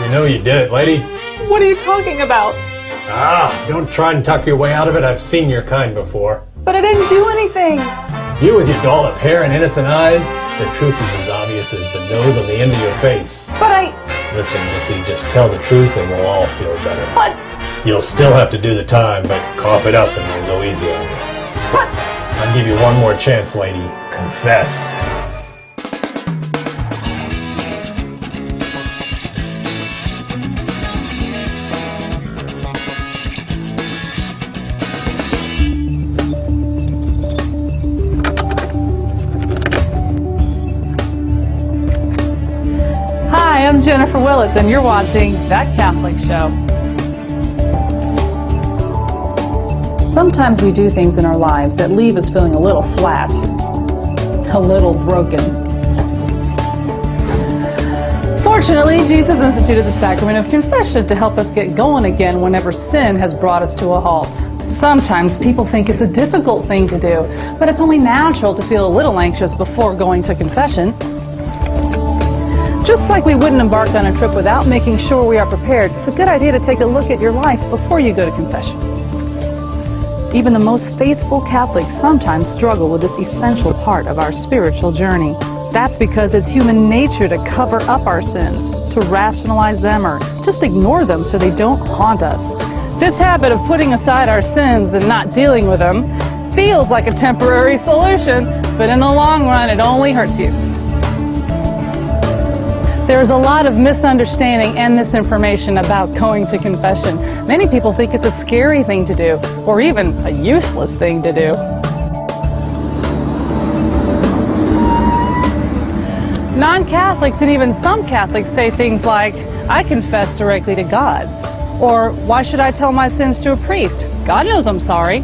I know you did it, lady. What are you talking about? Don't try and tuck your way out of it. I've seen your kind before. But I didn't do anything. You with your dollop hair and innocent eyes, the truth is as obvious as the nose on the end of your face. But I... Listen, Missy, just tell the truth and we'll all feel better. But... You'll still have to do the time, but cough it up and we'll go easy on you. But... I'll give you one more chance, lady. Confess. Hi, I'm Jennifer Willits, and you're watching That Catholic Show. Sometimes we do things in our lives that leave us feeling a little flat, a little broken. Fortunately, Jesus instituted the sacrament of confession to help us get going again whenever sin has brought us to a halt. Sometimes people think it's a difficult thing to do, but it's only natural to feel a little anxious before going to confession. Just like we wouldn't embark on a trip without making sure we are prepared, it's a good idea to take a look at your life before you go to confession. Even the most faithful Catholics sometimes struggle with this essential part of our spiritual journey. That's because it's human nature to cover up our sins, to rationalize them, or just ignore them so they don't haunt us. This habit of putting aside our sins and not dealing with them feels like a temporary solution, but in the long run it only hurts you. There's a lot of misunderstanding and misinformation about going to confession. Many people think it's a scary thing to do, or even a useless thing to do. Non-Catholics and even some Catholics say things like, I confess directly to God. Or, why should I tell my sins to a priest? God knows I'm sorry.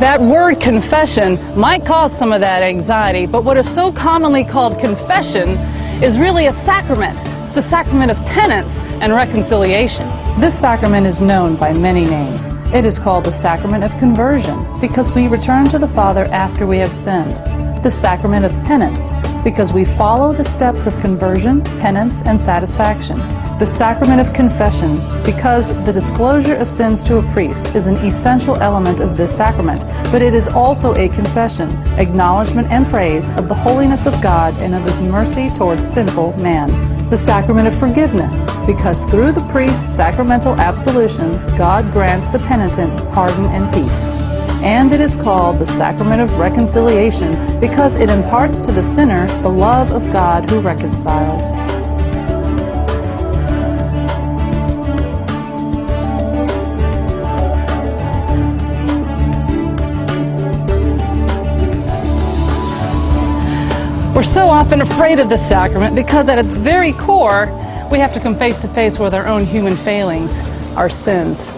That word confession might cause some of that anxiety, but what is so commonly called confession is really a sacrament. It's the sacrament of penance and reconciliation. This sacrament is known by many names. It is called the sacrament of conversion because we return to the Father after we have sinned. The sacrament of penance because we follow the steps of conversion, penance, and satisfaction. The sacrament of confession because the disclosure of sins to a priest is an essential element of this sacrament, but it is also a confession, acknowledgement, and praise of the holiness of God and of His mercy towards sinful man. The sacrament of forgiveness because through the priest's sacramental absolution, God grants the penitent pardon and peace. And it is called the sacrament of reconciliation because it imparts to the sinner the love of God who reconciles. We're so often afraid of this sacrament because at its very core, we have to come face to face with our own human failings, our sins.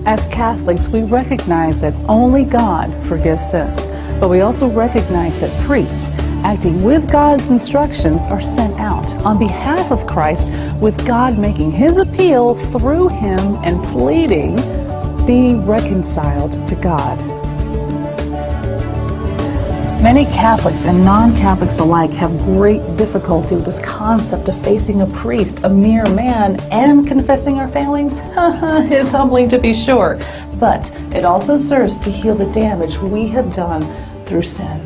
As Catholics, we recognize that only God forgives sins, but we also recognize that priests, acting with God's instructions, are sent out on behalf of Christ, with God making His appeal through Him and pleading, be reconciled to God. Many Catholics and non-Catholics alike have great difficulty with this concept of facing a priest, a mere man, and confessing our failings. It's humbling to be sure, but it also serves to heal the damage we have done through sin.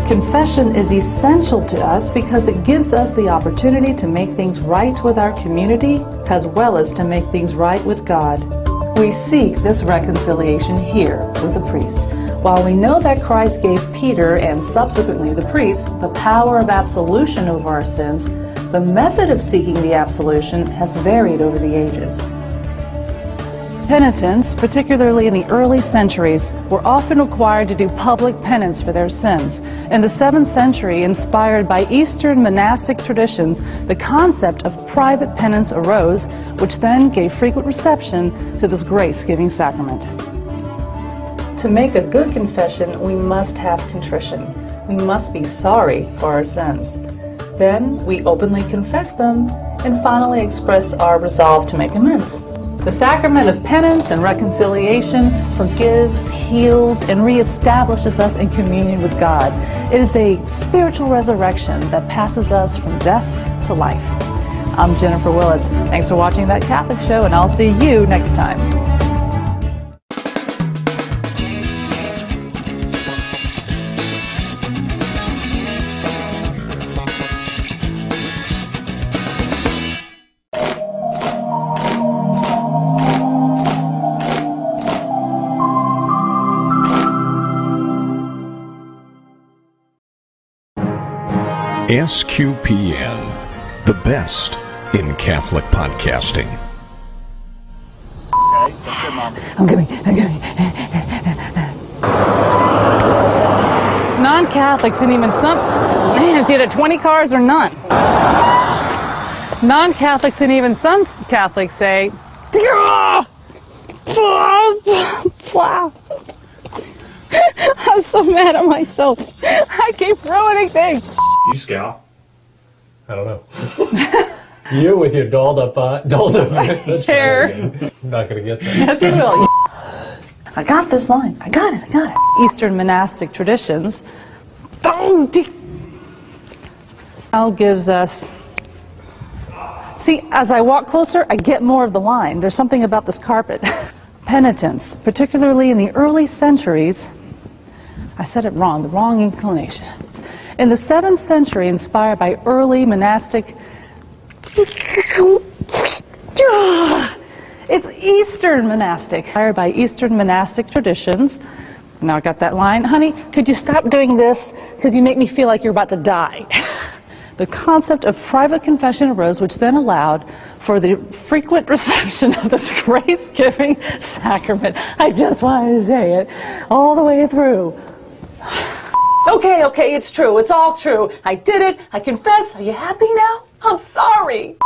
Confession is essential to us because it gives us the opportunity to make things right with our community, as well as to make things right with God. We seek this reconciliation here with the priest. While we know that Christ gave Peter and subsequently the priests the power of absolution over our sins, the method of seeking the absolution has varied over the ages. Penitents, particularly in the early centuries, were often required to do public penance for their sins. In the 7th century, inspired by Eastern monastic traditions, the concept of private penance arose, which then gave frequent reception to this grace-giving sacrament. To make a good confession, we must have contrition. We must be sorry for our sins. Then we openly confess them and finally express our resolve to make amends. The sacrament of penance and reconciliation forgives, heals, and reestablishes us in communion with God. It is a spiritual resurrection that passes us from death to life. I'm Jennifer Willits. Thanks for watching That Catholic Show, and I'll see you next time. SQPN, the best in Catholic podcasting. Okay, that's good, Mom. I'm coming. Non-Catholics and even some, man, it's either 20 cars or none. Non-Catholics and even some Catholics say, I'm so mad at myself. I keep ruining things. You scout? I don't know. You with your dolled up Hair. I'm not going to get that. Yes, you will. I got this line. I got it. Eastern monastic traditions now gives us... See, as I walk closer, I get more of the line. There's something about this carpet. Penitents, particularly in the early centuries... I said it wrong, the wrong inclination. In the 7th century, inspired by early monastic... It's Eastern monastic. Inspired by Eastern monastic traditions. Now I got that line. Honey, could you stop doing this? Because you make me feel like you're about to die. The concept of private confession arose, which then allowed for the frequent reception of this grace-giving sacrament. I just wanted to say it all the way through. Okay, it's true. It's all true. I did it. I confess. Are you happy now? I'm sorry.